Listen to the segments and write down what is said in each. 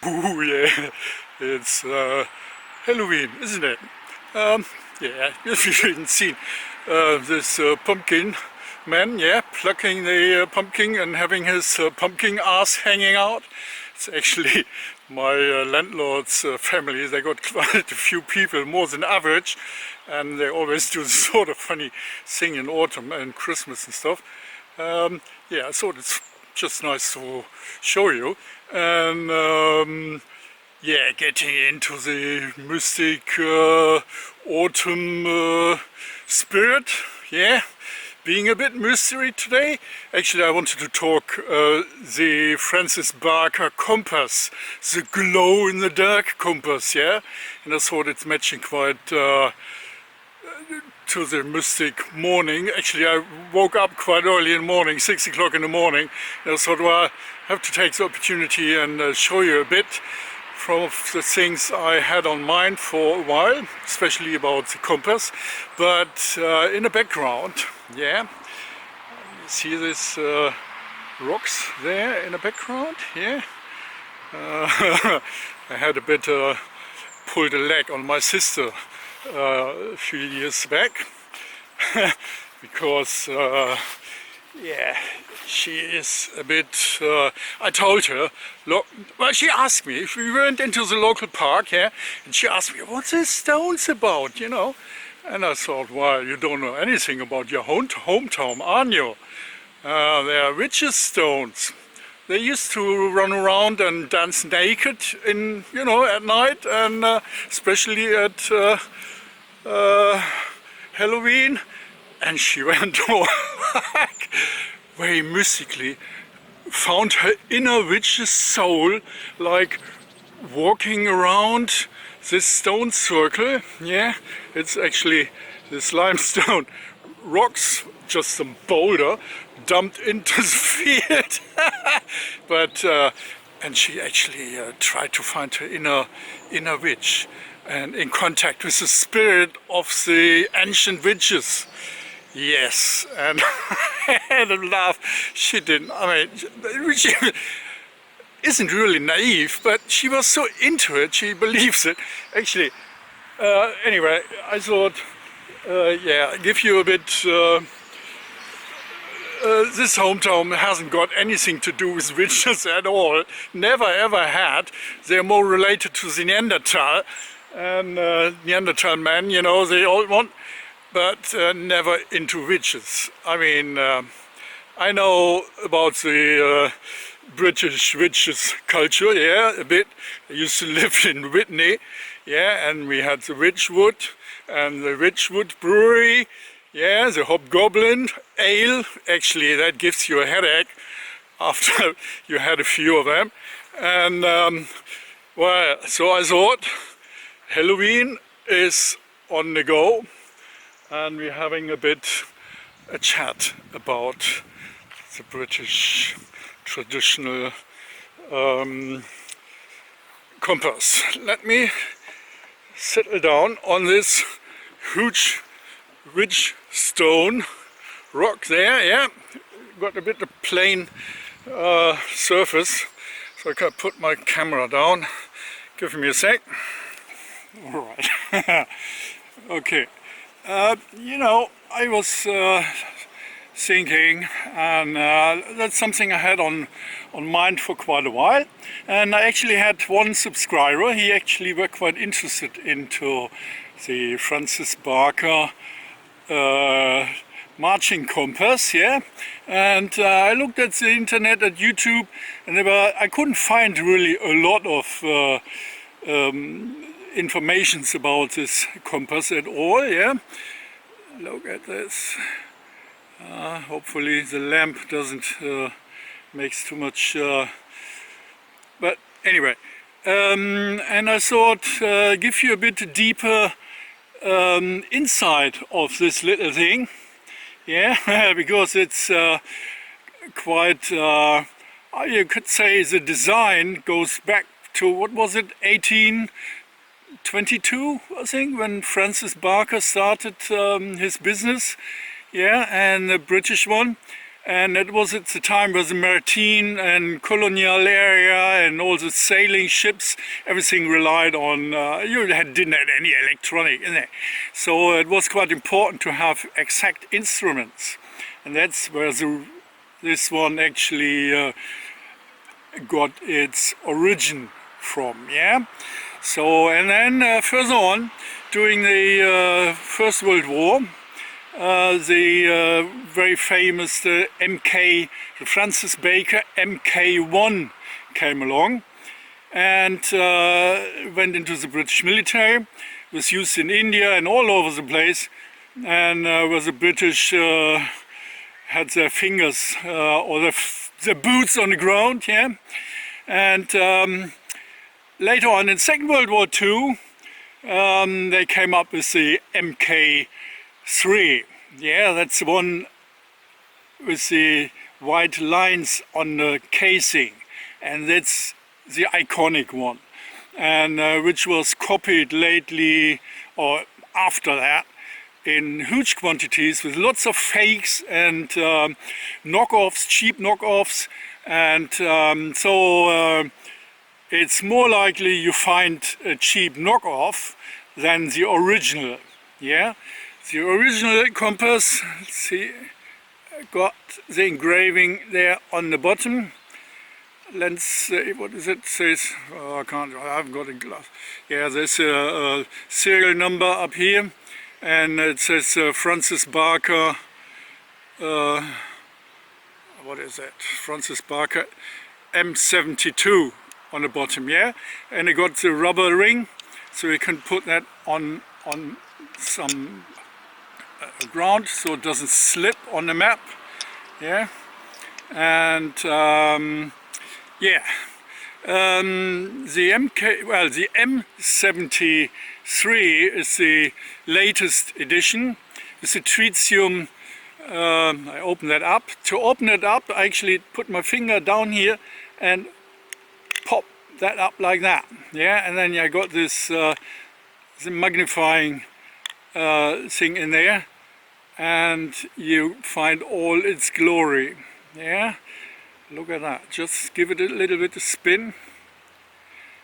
Ooh, yeah, it's Halloween, isn't it? Yeah, if you haven't seen this pumpkin man, yeah, plucking the pumpkin and having his pumpkin ass hanging out. It's actually my landlord's family. They got quite a few people, more than average, and they always do this sort of funny thing in autumn and Christmas and stuff. Yeah, I thought it's just nice to show you. And yeah, getting into the mystic autumn spirit, yeah, being a bit mystery today. Actually, I wanted to talk the F.Barker compass, the glow-in-the-dark compass, yeah, and I thought it's matching quite to the mystic morning. Actually, I woke up quite early in the morning, 6 o'clock in the morning, and I thought, well, I have to take the opportunity and show you a bit from the things I had on mind for a while, especially about the compass. But in the background, yeah, you see this rocks there in the background, yeah. I had a bit pulled a leg on my sister a few years back because yeah, she is a bit, I told her, look, well, she asked me if we went into the local park, yeah, and she asked me, what's this stones about, you know? And I thought, well, you don't know anything about your hometown, aren't you? They are witches' stones. They used to run around and dance naked in, you know, at night, and especially at Halloween. And she went back very mystically, found her inner witch's soul, like walking around this stone circle. Yeah, it's actually this limestone rocks, just some boulder dumped into the field. But and she actually tried to find her inner witch and in contact with the spirit of the ancient witches. Yes, and I had a laugh. She didn't, I mean, she isn't really naive, but she was so into it, she believes it. Actually, anyway, I thought, yeah, give you a bit, this hometown hasn't got anything to do with witches at all. Never ever had. They're more related to the Neanderthal and Neanderthal men, you know, the old one. But never into witches. I mean, I know about the British witches culture, yeah, a bit. I used to live in Whitney, yeah, and we had the Witchwood and the Witchwood Brewery, yeah, the Hobgoblin Ale. Actually, that gives you a headache after you had a few of them. And, well, so I thought Halloween is on the go. And we're having a chat about the British traditional compass. Let me settle down on this huge ridge stone rock there, yeah. Got a bit of plain surface, so I can put my camera down. Give me a sec. All right. Okay. You know, I was thinking, and that's something I had on mind for quite a while, and I actually had one subscriber. He actually were quite interested into the F.Barker marching compass, yeah, and I looked at the internet, at YouTube, and I couldn't find really a lot of informations about this compass at all, yeah. Look at this. Hopefully the lamp doesn't makes too much, but anyway, and I thought give you a bit deeper insight of this little thing, yeah, because it's quite, you could say the design goes back to, what was it, 1822, I think, when F.Barker started his business, yeah, and the British one. and it was at the time where the maritime and colonial area and all the sailing ships, everything relied on, didn't have any electronic in it. So it was quite important to have exact instruments, and that's where this one actually got its origin from, yeah? So, and then further on, during the First World War, the very famous MK, the Francis Baker MK1 came along and went into the British military, was used in India and all over the place, and where the British had their fingers or their boots on the ground, yeah. And later on in Second World War II, they came up with the MK3. Yeah, that's the one with the white lines on the casing, and that's the iconic one, and which was copied lately or after that in huge quantities with lots of fakes and knockoffs, cheap knockoffs, and so it's more likely you find a cheap knockoff than the original. Yeah, the original compass, let's see, got the engraving there on the bottom. Let's see, what does it say? Oh, I haven't got a glass. Yeah, there's a serial number up here, and it says Francis Barker, what is that? Francis Barker M-72 on the bottom, yeah? And it got the rubber ring, so you can put that on some ground so it doesn't slip on the map, yeah? And yeah, the M73 is the latest edition. It's a tritium. I open that up. To open it up, I actually put my finger down here and pop that up like that. Yeah, and then I got this the magnifying thing in there, and you find all its glory. Yeah, look at that. Just give it a little bit of spin.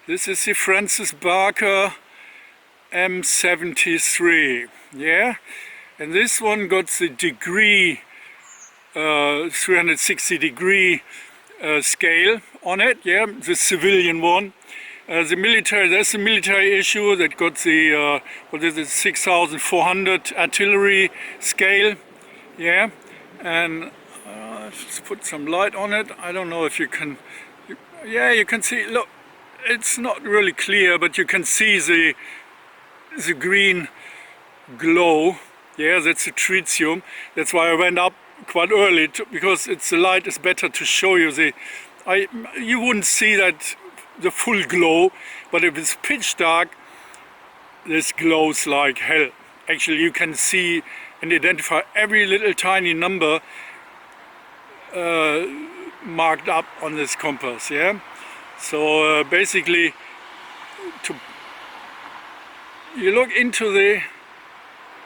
This is the Francis Barker M73. Yeah. And this one got the degree, 360 degree scale on it, yeah, the civilian one. The military, there's a military issue that got the, what is it, 6,400 artillery scale, yeah. And let's put some light on it. I don't know if you can, yeah, you can see, look, it's not really clear, but you can see the green glow. Yeah, that's a tritium. That's why I went up quite early, because the light is better to show you you wouldn't see that the full glow, but if it's pitch dark, this glows like hell. Actually, you can see and identify every little tiny number marked up on this compass. Yeah, so basically, you look into the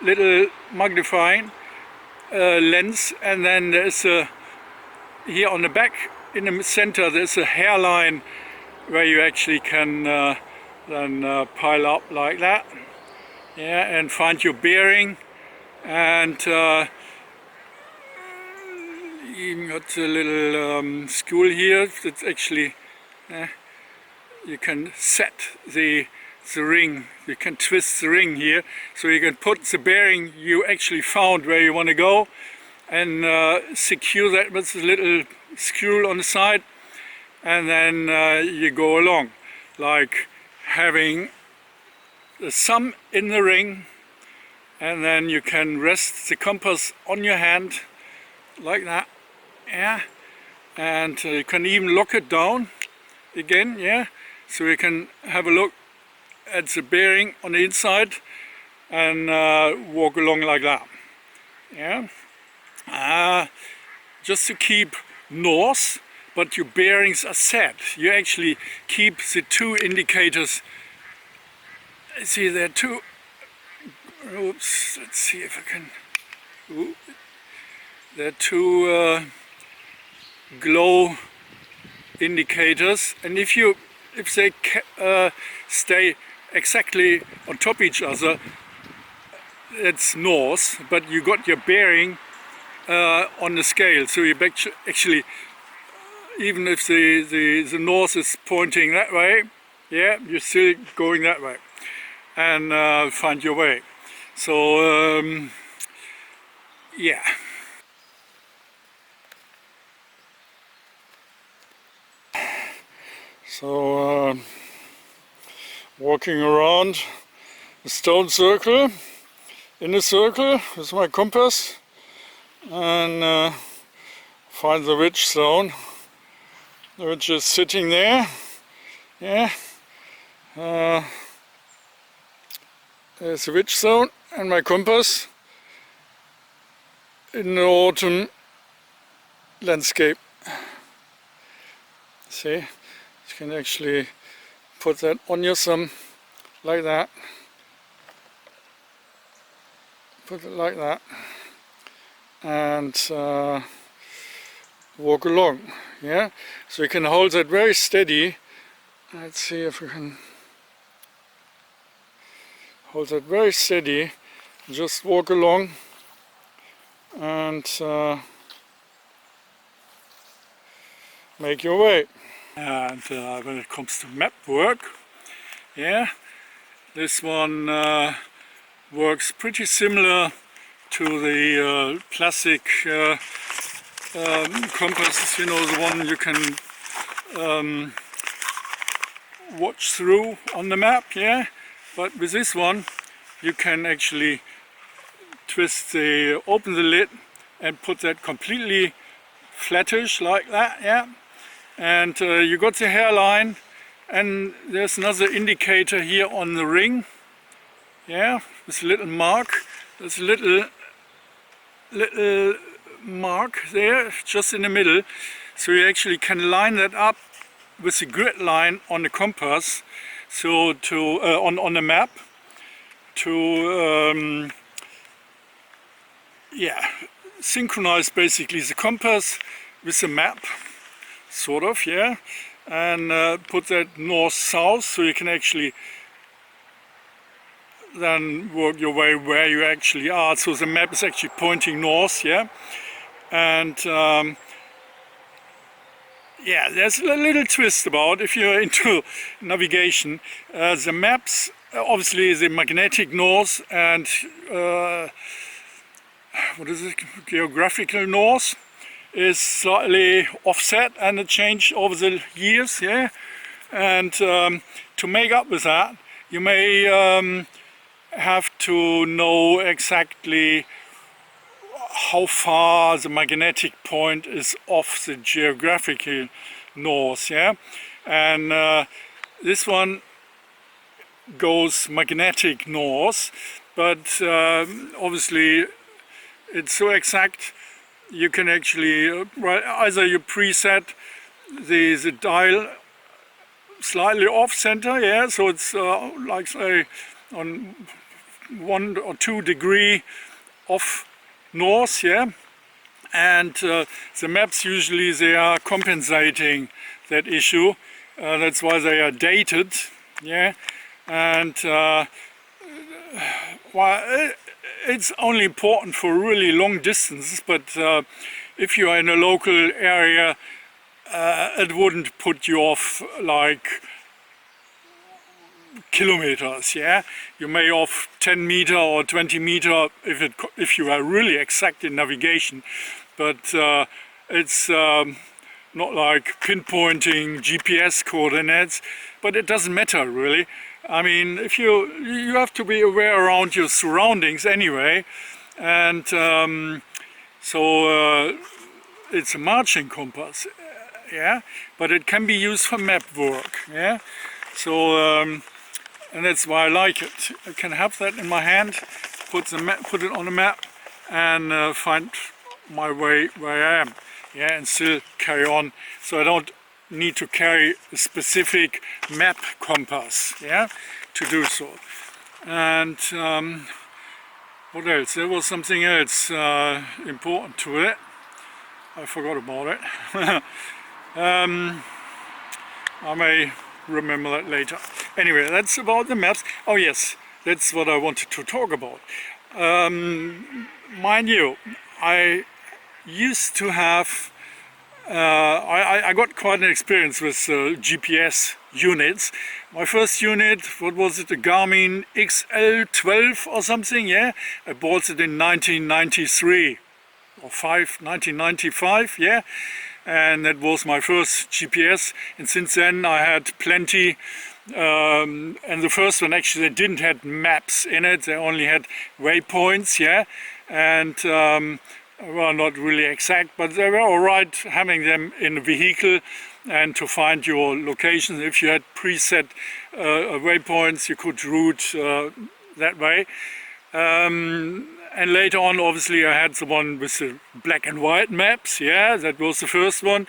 little magnifying lens, and then there's here on the back in the center there's a hairline where you actually can then pile up like that, yeah, and find your bearing. And you got a little spool here that's actually you can set the ring, you can twist the ring here, so you can put the bearing you actually found where you want to go, and secure that with a little screw on the side, and then you go along, like having the thumb in the ring, and then you can rest the compass on your hand like that, yeah, and you can even lock it down again, yeah, so you can have a look at the bearing on the inside and walk along like that. Yeah, just to keep north, but your bearings are set. You actually keep the two indicators. See, there are two. Oops, let's see if I can. There are two glow indicators, and if they stay exactly on top of each other, it's north, but you got your bearing on the scale, so you actually, even if the north is pointing that way, yeah, you're still going that way and find your way. So yeah. So walking around the stone circle, in a circle with my compass, and find the ridge stone, which is sitting there. Yeah, there's a ridge stone and my compass in the autumn landscape. See, you can actually put that on your thumb like that. Put it like that and walk along. Yeah, so you can hold that very steady. Let's see if we can hold that very steady. Just walk along and make your way. And when it comes to map work, yeah, this one works pretty similar to the classic compasses, you know, the one you can watch through on the map, yeah. But with this one, you can actually open the lid and put that completely flattish like that, yeah. And you got the hairline, and there's another indicator here on the ring, yeah, with a little mark. There's a little mark there, just in the middle, so you actually can line that up with the grid line on the compass, so on the map, to yeah, synchronize basically the compass with the map, sort of, yeah, and put that north-south, so you can actually then work your way where you actually are. So the map is actually pointing north, yeah, and yeah, there's a little twist about, if you're into navigation, the maps, obviously the magnetic north and what is it, geographical north, is slightly offset and it changed over the years, yeah, and to make up with that, you may have to know exactly how far the magnetic point is off the geographical north, yeah, and this one goes magnetic north, but obviously it's so exact you can actually either you preset the dial slightly off center, yeah, so it's like say on 1 or 2 degrees off north, yeah, and the maps usually they are compensating that issue, that's why they are dated, yeah, and well, it's only important for really long distances, but if you are in a local area, it wouldn't put you off like kilometers, yeah. You may off 10 meter or 20 meter if you are really exact in navigation, but it's not like pinpointing GPS coordinates, but it doesn't matter really. I mean, if you have to be aware around your surroundings anyway, and so it's a marching compass, yeah, but it can be used for map work, yeah. So and that's why I like it. I can have that in my hand, put it on the map, and find my way where I am, yeah, and still carry on. So I don't need to carry a specific map compass, yeah, to do so. And what else? There was something else important to it. I forgot about it. I may remember that later. Anyway, that's about the maps. Oh yes, that's what I wanted to talk about. Mind you, I used to have I got quite an experience with GPS units. My first unit, what was it, a Garmin XL12 or something, yeah? I bought it in 1993 or 1995, yeah? And that was my first GPS, and since then I had plenty. And the first one actually, they didn't have maps in it, they only had waypoints, yeah? And well, not really exact, but they were alright having them in a vehicle and to find your location. If you had preset waypoints, you could route that way. And later on, obviously, I had the one with the black and white maps, yeah, that was the first one.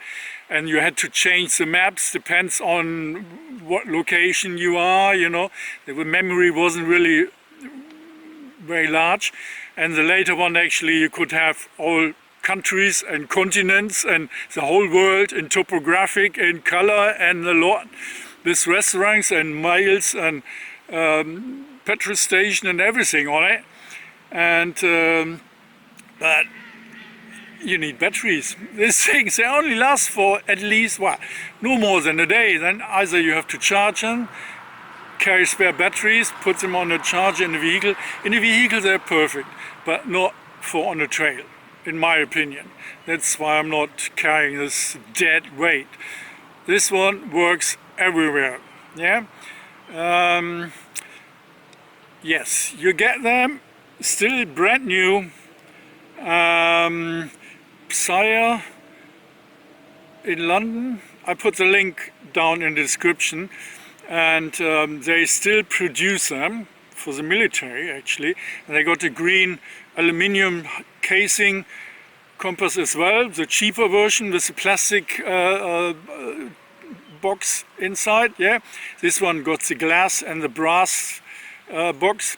And you had to change the maps, depends on what location you are, you know. The memory wasn't really very large. And the later one, actually, you could have all countries and continents and the whole world in topographic, in color and a lot, with restaurants and miles and petrol station and everything on it. And but you need batteries. These things, they only last for at least, what, no more than a day. Then either you have to charge them, carry spare batteries, put them on a charger in the vehicle. In the vehicle they're perfect, but not for on a trail, in my opinion. That's why I'm not carrying this dead weight. This one works everywhere, yeah? Yes, you get them, still brand new. Sire in London, I put the link down in the description. And they still produce them for the military, actually. And they got a green aluminium casing compass as well, the cheaper version with the plastic box inside, yeah. This one got the glass and the brass box,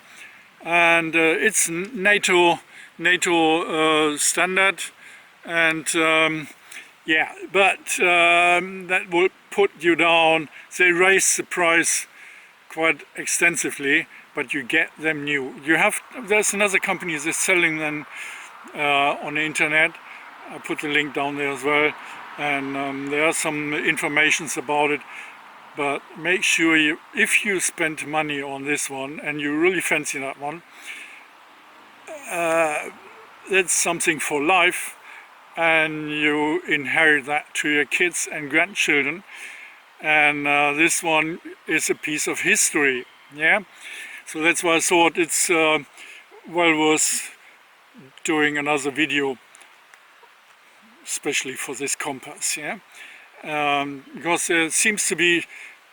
and it's NATO standard, and yeah, but that will put you down. They raise the price quite extensively, but you get them new. There's another company that's selling them on the internet. I put the link down there as well, and there are some informations about it. But make sure if you spend money on this one and you really fancy that one, that's something for life, and you inherit that to your kids and grandchildren. And this one is a piece of history, yeah. So that's why I thought it's well worth doing another video, especially for this compass, yeah. Because there seems to be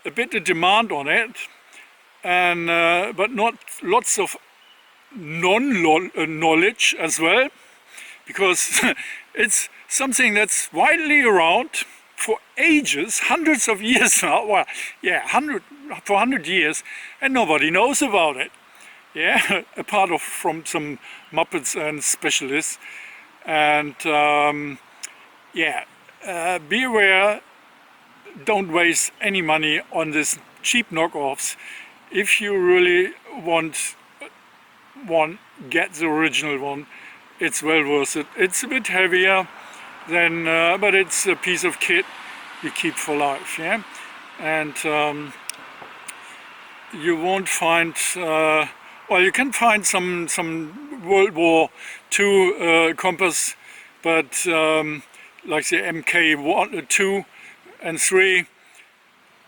a bit of demand on it, and but not lots of knowledge as well, because it's something that's widely around for ages, hundreds of years now. Well, yeah, 100 years, and nobody knows about it. Yeah, apart from some Muppets and specialists. And yeah, be aware. Don't waste any money on this cheap knockoffs. If you really want one, get the original one. It's well worth it. It's a bit heavier than, but it's a piece of kit you keep for life, yeah. And you won't find, well, you can find some World War II compass, but like the MK1, 2 and 3,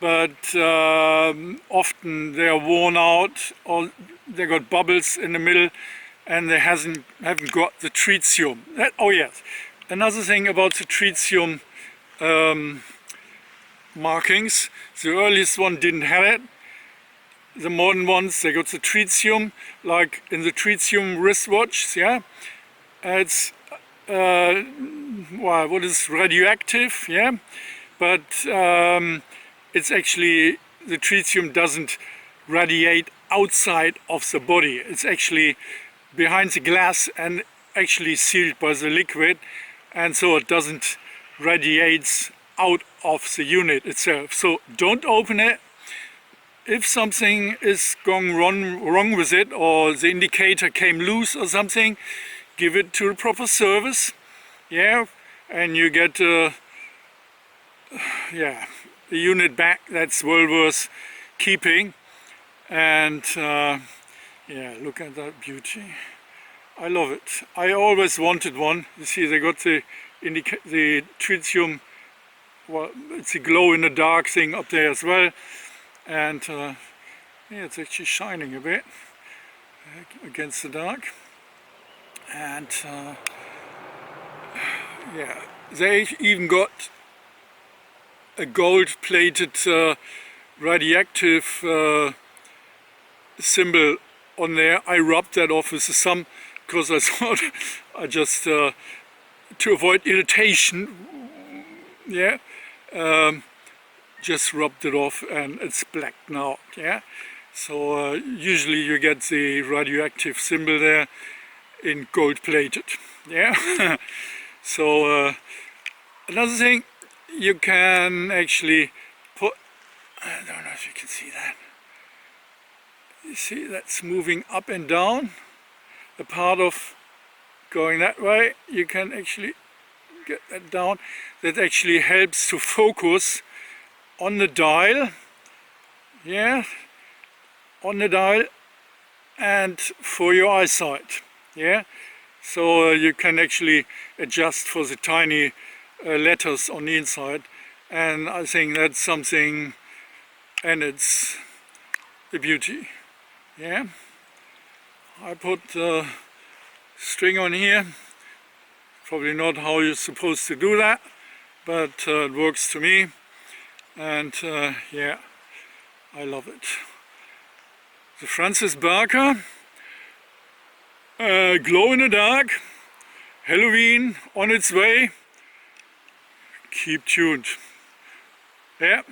but often they are worn out, or they got bubbles in the middle, and they haven't got the tritium. Oh yes, another thing about the tritium markings, the earliest one didn't have it. The modern ones, they got the tritium, like in the tritium wristwatch, yeah. It's well, what is radioactive, yeah, but it's actually, the tritium doesn't radiate outside of the body. It's actually behind the glass and actually sealed by the liquid, and so it doesn't radiate out of the unit itself. So don't open it. If something is going wrong with it, or the indicator came loose or something, give it to the proper service, yeah, and you get the unit back. That's well worth keeping. And yeah, look at that beauty. I love it. I always wanted one. You see, they got the tritium, well, it's a glow in the dark thing up there as well. And yeah, it's actually shining a bit against the dark. And yeah, they even got a gold-plated radioactive symbol on there. I rubbed that off with some because I thought I just to avoid irritation, yeah, just rubbed it off, and it's black now, yeah. So usually you get the radioactive symbol there in gold-plated, yeah. So another thing, you can actually put, I don't know if you can see that. You see that's moving up and down. A part of going that way, you can actually get that down. That actually helps to focus on the dial, yeah, on the dial, and for your eyesight, yeah. So you can actually adjust for the tiny letters on the inside, and I think that's something, and it's the beauty, yeah. I put the string on here, probably not how you're supposed to do that, but it works to me, and yeah, I love it. The F.Barker, glow in the dark, Halloween on its way. Keep tuned. Yeah.